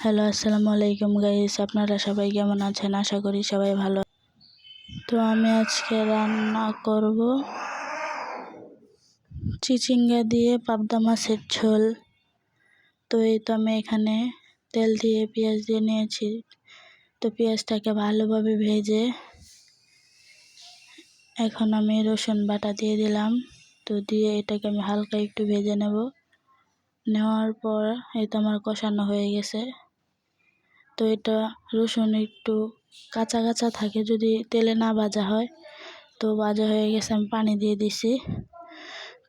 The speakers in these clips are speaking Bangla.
হ্যালো, আসসালামু আলাইকুম গাইস। আপনারা সবাই কেমন আছেন? আশা করি সবাই ভালো। তো আমি আজকে রান্না করব চিচিঙ্গা দিয়ে পাবদা মাছের ঝোল। তো এই তো আমি এখানে তেল দিয়ে পেঁয়াজ দিয়ে নিয়েছি। তো পেঁয়াজটাকে ভালোভাবে ভেজে এখন আমি রসুন বাটা দিয়ে দিলাম। তো দিয়ে এটাকে আমি হালকা একটু ভেজে নেওয়ার পর এই তো আমার কষানো হয়ে গেছে। তো এটা রসুন একটু কাঁচা কাঁচা থাকে যদি তেলে না ভাজা হয়। তো ভাজা হয়ে গেছে, আমি পানি দিয়ে দিছি।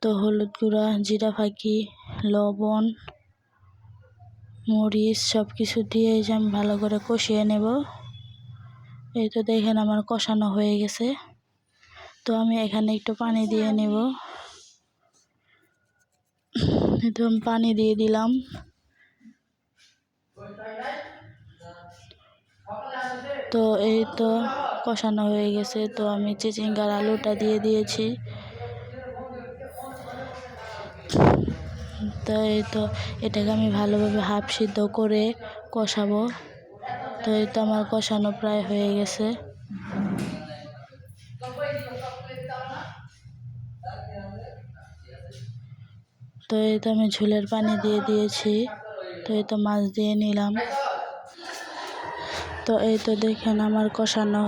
তো হলুদ গুঁড়া, জিরা ফাঁকি, লবণ, মরিচ সব কিছু দিয়ে আমি ভালো করে কষিয়ে নেব। এই তো দেখেন আমার কষানো হয়ে গেছে। তো আমি এখানে একটু পানি দিয়ে নেব। তো আমি পানি দিয়ে দিলাম। তো এই তো কষানো হয়ে গেছে। তো আমি চিচিঙ্গার আলুটা দিয়ে দিয়েছি। তো এই তো এটাকে আমি ভালোভাবে হাফ সিদ্ধ করে কষাবো। তো এই তো আমার কষানো প্রায় হয়ে গেছে। তো এই তো আমি ঝোলের পানি দিয়ে দিয়েছি। তো এই তো মাছ দিয়ে নিলাম। তো এই তো দেখেন আমার কষানো